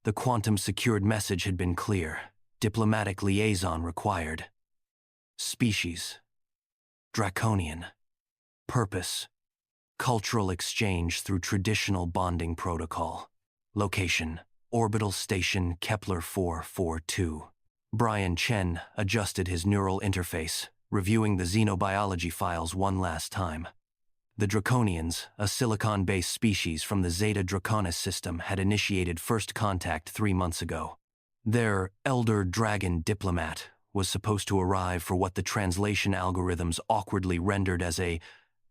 The quantum-secured message had been clear. Diplomatic liaison required. Species. Draconian. Purpose. Cultural exchange through traditional bonding protocol. Location. Orbital Station Kepler 442. Brian Chen adjusted his neural interface, reviewing the xenobiology files one last time. The Draconians, a silicon-based species from the Zeta Draconis system, had initiated first contact 3 months ago. Their elder dragon diplomat was supposed to arrive for what the translation algorithms awkwardly rendered as a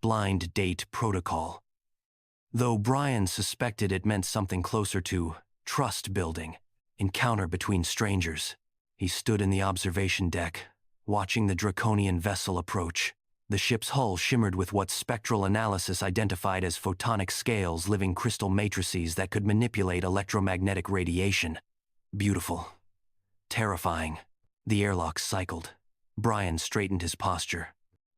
blind date protocol. Though Brian suspected it meant something closer to trust building, encounter between strangers, he stood in the observation deck, watching the draconian vessel approach. The ship's hull shimmered with what spectral analysis identified as photonic scales, living crystal matrices that could manipulate electromagnetic radiation. Beautiful. Terrifying. The airlock cycled. Brian straightened his posture,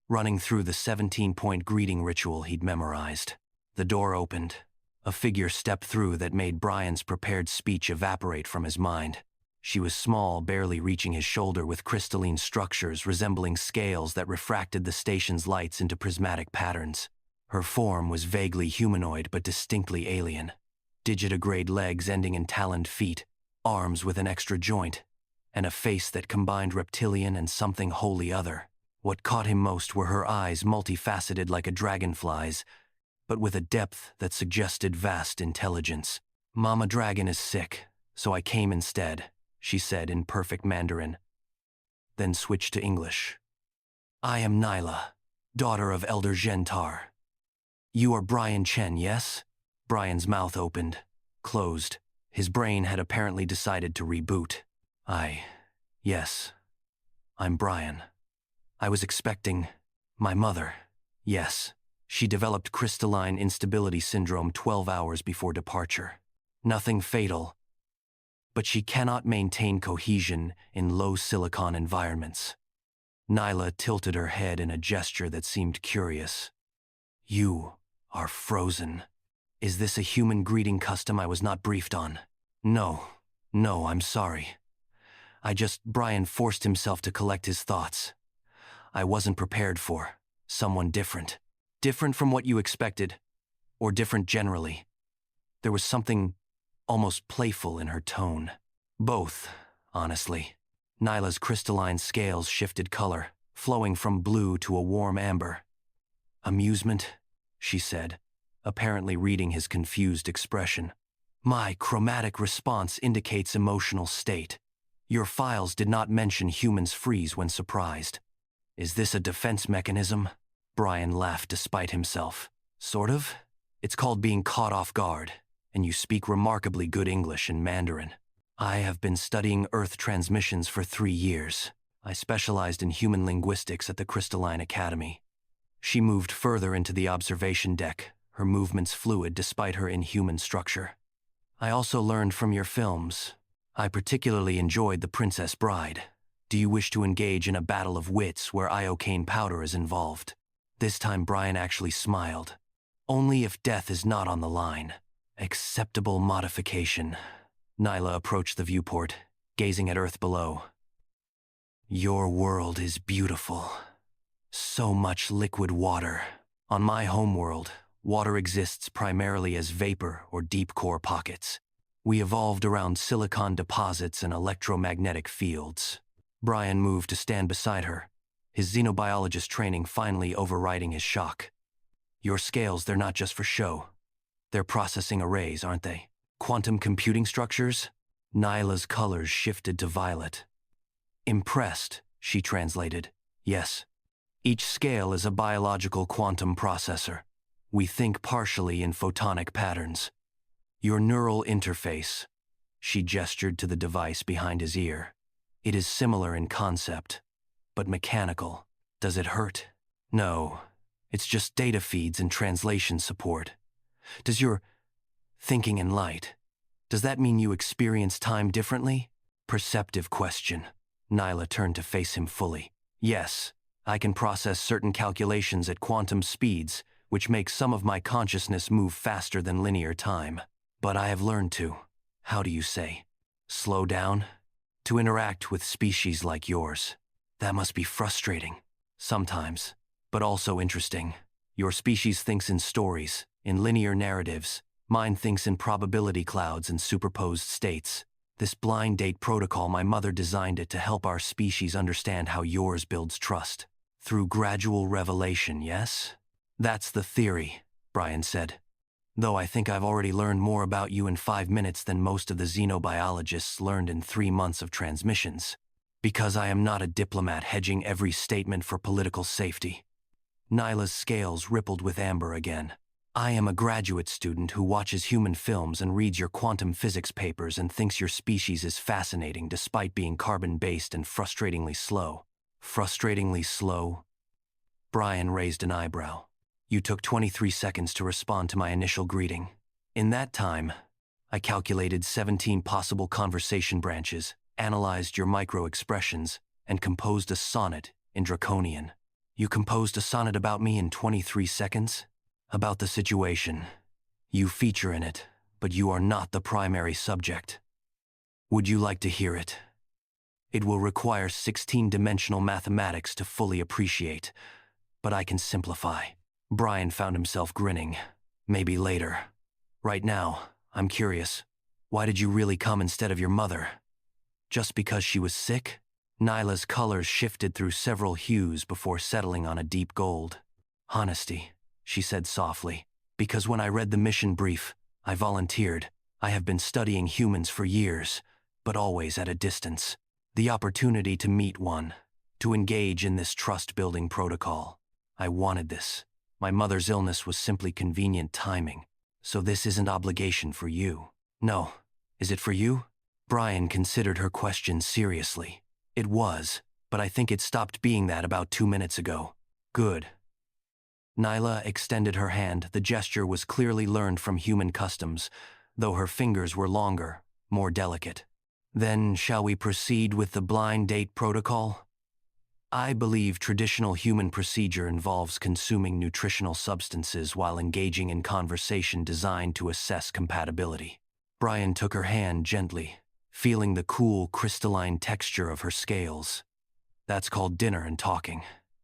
running through the 17-point greeting ritual he'd memorized. The door opened. A figure stepped through that made Brian's prepared speech evaporate from his mind. She was small, barely reaching his shoulder, with crystalline structures resembling scales that refracted the station's lights into prismatic patterns. Her form was vaguely humanoid but distinctly alien. Digitigrade legs ending in taloned feet, arms with an extra joint, and a face that combined reptilian and something wholly other. What caught him most were her eyes, multifaceted like a dragonfly's, but with a depth that suggested vast intelligence. "Mama Dragon is sick, so I came instead," she said in perfect Mandarin, then switched to English. "I am Nyla, daughter of Elder Gentar. You are Brian Chen, yes?" Brian's mouth opened, closed. His brain had apparently decided to reboot. Yes. I'm Brian. I was expecting my mother. Yes. She developed crystalline instability syndrome 12 hours before departure. Nothing fatal, but she cannot maintain cohesion in low silicon environments. Nyla tilted her head in a gesture that seemed curious. "You are frozen. Is this a human greeting custom I was not briefed on?" No, I'm sorry. Brian forced himself to collect his thoughts. "I wasn't prepared for someone different. Different from what you expected, or different generally." There was something almost playful in her tone. Both, honestly. Nyla's crystalline scales shifted color, flowing from blue to a warm amber. "Amusement," she said, apparently reading his confused expression. "My chromatic response indicates emotional state. Your files did not mention humans freeze when surprised. Is this a defense mechanism?" Brian laughed despite himself. "Sort of. It's called being caught off guard, and you speak remarkably good English and Mandarin. I have been studying Earth transmissions for 3 years. I specialized in human linguistics at the Crystalline Academy." She moved further into the observation deck, her movements fluid despite her inhuman structure. "I also learned from your films. I particularly enjoyed The Princess Bride. Do you wish to engage in a battle of wits where iocane powder is involved?" This time Brian actually smiled. "Only if death is not on the line." "Acceptable modification." Nyla approached the viewport, gazing at Earth below. "Your world is beautiful. So much liquid water. On my homeworld, water exists primarily as vapor or deep core pockets. We evolved around silicon deposits and electromagnetic fields." Brian moved to stand beside her, his xenobiologist training finally overriding his shock. "Your scales, they're not just for show. They're processing arrays, aren't they? Quantum computing structures?" Nyla's colors shifted to violet. "Impressed," she translated. "Yes. Each scale is a biological quantum processor. We think partially in photonic patterns. Your neural interface," she gestured to the device behind his ear. "It is similar in concept, but mechanical. Does it hurt?" "No, it's just data feeds and translation support." "Does your thinking in light, does that mean you experience time differently?" Perceptive question. Nyla turned to face him fully. "Yes, I can process certain calculations at quantum speeds, which makes some of my consciousness move faster than linear time. But I have learned to, how do you say, Slow down? To interact with species like yours. That must be frustrating. Sometimes. But also interesting. Your species thinks in stories, in linear narratives. Mine thinks in probability clouds and superposed states. This blind date protocol, my mother designed it to help our species understand how yours builds trust. Through gradual revelation, yes? That's the theory, Brian said. Though I think I've already learned more about you in 5 minutes than most of the xenobiologists learned in 3 months of transmissions. Because I am not a diplomat hedging every statement for political safety. Nyla's scales rippled with amber again. I am a graduate student who watches human films and reads your quantum physics papers and thinks your species is fascinating despite being carbon-based and frustratingly slow. Frustratingly slow? Brian raised an eyebrow. You took 23 seconds to respond to my initial greeting. In that time, I calculated 17 possible conversation branches, analyzed your micro-expressions, and composed a sonnet in Draconian. You composed a sonnet about me in 23 seconds? About the situation. You feature in it, but you are not the primary subject. Would you like to hear it? It will require 16-dimensional mathematics to fully appreciate, but I can simplify. Brian found himself grinning. Maybe later. Right now, I'm curious. Why did you really come instead of your mother? Just because she was sick? Nyla's colors shifted through several hues before settling on a deep gold. Honesty, she said softly. Because when I read the mission brief, I volunteered. I have been studying humans for years, but always at a distance. The opportunity to meet one, to engage in this trust-building protocol. I wanted this. My mother's illness was simply convenient timing, so this isn't obligation for you. No. Is it for you? Brian considered her question seriously. It was, but I think it stopped being that about 2 minutes ago. Good. Nyla extended her hand. The gesture was clearly learned from human customs, though her fingers were longer, more delicate. Then shall we proceed with the blind date protocol? I believe traditional human procedure involves consuming nutritional substances while engaging in conversation designed to assess compatibility. Brian took her hand gently, feeling the cool, crystalline texture of her scales. That's called dinner and talking.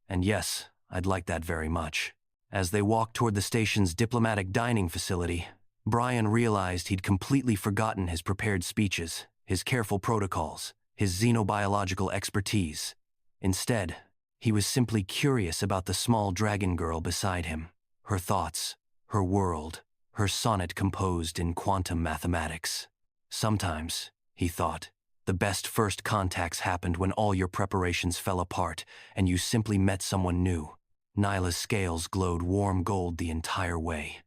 And yes, I'd like that very much. As they walked toward the station's diplomatic dining facility, Brian realized he'd completely forgotten his prepared speeches, his careful protocols, his xenobiological expertise. Instead, he was simply curious about the small dragon girl beside him, her thoughts, her world, her sonnet composed in quantum mathematics. Sometimes, he thought, the best first contacts happened when all your preparations fell apart and you simply met someone new. Nyla's scales glowed warm gold the entire way.